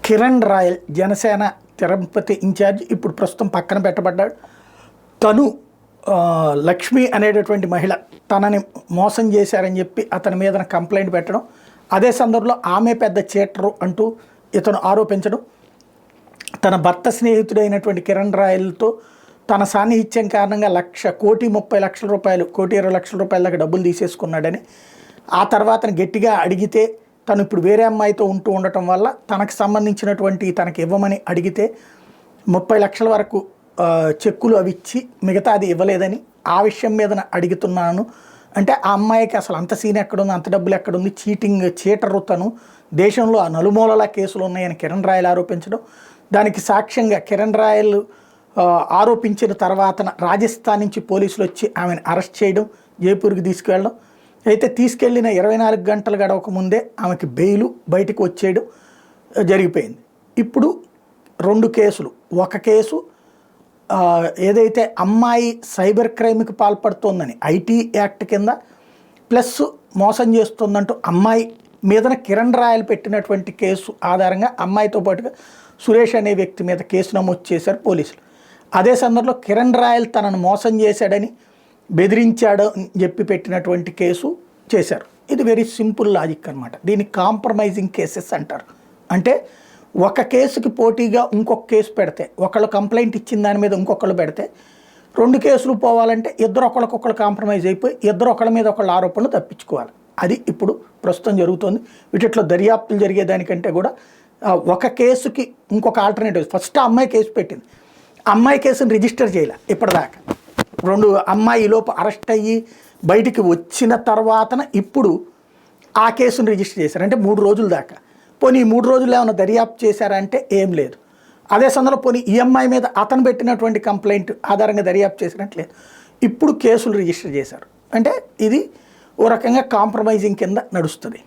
Kiran royal Janasena Tirupati incharge ఇప్పుడు ప్రస్తుతం పక్కన పెట్టబడ్డాడు. తను లక్ష్మి అనేటటువంటి మహిళ తనని మోసం చేశారని చెప్పి అతని మీద కంప్లైంట్ పెట్టడం, అదే సందర్భంలో ఆమె పెద్ద చీటరు అంటూ ఇతను ఆరోపించడం, తన భర్త స్నేహితుడైనటువంటి కిరణ్ రాయల్తో తన సాన్నిహిత్యం కారణంగా 1,30,00,000 రూపాయలు 1,20,00,000 రూపాయల దాకా డబ్బులు తీసేసుకున్నాడని, ఆ తర్వాత గట్టిగా అడిగితే తను ఇప్పుడు వేరే అమ్మాయితో ఉంటూ ఉండటం వల్ల తనకు సంబంధించినటువంటి తనకి ఇవ్వమని అడిగితే 30 లక్షల వరకు చెక్కులు అవి ఇచ్చి మిగతా అది ఇవ్వలేదని ఆ విషయం మీద అడుగుతున్నాను అంటే, ఆ అమ్మాయికి అసలు అంత సీన్ ఎక్కడుంది, అంత డబ్బులు ఎక్కడుంది, చీటరు తను, దేశంలో ఆ నలుమూలలా కేసులు ఉన్నాయని కిరణ్ రాయల్ ఆరోపించడం, దానికి సాక్ష్యంగా కిరణ్ రాయల్ ఆరోపించిన తర్వాత రాజస్థాన్ నుంచి పోలీసులు వచ్చి ఆమెను అరెస్ట్ చేయడం, జైపూర్కి తీసుకువెళ్ళడం, అయితే తీసుకెళ్లిన 24 గంటలు గడవక ముందే ఆమెకి బెయిలు బయటకు వచ్చేయడం జరిగిపోయింది. ఇప్పుడు 2 కేసులు, ఒక కేసు ఏదైతే అమ్మాయి సైబర్ క్రైమ్కి పాల్పడుతోందని ఐటీ యాక్ట్ కింద ప్లస్ మోసం చేస్తుందంటూ అమ్మాయి మీదన కిరణ్ రాయల్ పెట్టినటువంటి కేసు ఆధారంగా అమ్మాయితో పాటుగా సురేష్ అనే వ్యక్తి మీద కేసు నమోదు చేశారు పోలీసులు. అదే సందర్భంలో కిరణ్ రాయల్ తనను మోసం చేశాడని బెదిరించాడు అని చెప్పి పెట్టినటువంటి కేసు చేశారు. ఇది వెరీ సింపుల్ లాజిక్ అనమాట. దీన్ని కాంప్రమైజింగ్ కేసెస్ అంటారు. అంటే ఒక కేసుకి పోటీగా ఇంకొక కేసు పెడితే, ఒకళ్ళు కంప్లైంట్ ఇచ్చిన దాని మీద ఇంకొకళ్ళు పెడితే 2 కేసులు పోవాలంటే ఇద్దరు ఒకళ్ళకొకళ్ళు కాంప్రమైజ్ అయిపోయి ఇద్దరు ఒకళ్ళ మీద ఒకళ్ళ ఆరోపణలు తప్పించుకోవాలి. అది ఇప్పుడు ప్రస్తుతం జరుగుతుంది. వీటిలో దర్యాప్తులు జరిగేదానికంటే కూడా ఒక కేసుకి ఇంకొక ఆల్టర్నేటివ్. ఫస్ట్ ఆ అమ్మాయి కేసు పెట్టింది, అమ్మాయి కేసును రిజిస్టర్ చేయాలి ఇప్పటిదాకా. 2 అమ్మాయి లోపు అరెస్ట్ అయ్యి బయటికి వచ్చిన తర్వాతన ఇప్పుడు ఆ కేసును రిజిస్టర్ చేశారు. అంటే 3 రోజుల దాకా. పోనీ ఈ 3 రోజులు ఏమైనా దర్యాప్తు చేశారంటే ఏం లేదు. అదే సందర్భంలో పోనీ ఈ అమ్మాయి మీద అతను పెట్టినటువంటి కంప్లైంట్ ఆధారంగా దర్యాప్తు చేసినట్లేదు. ఇప్పుడు కేసులు రిజిస్టర్ చేశారు. అంటే ఇది ఓ రకంగా కాంప్రమైజింగ్ కింద నడుస్తుంది.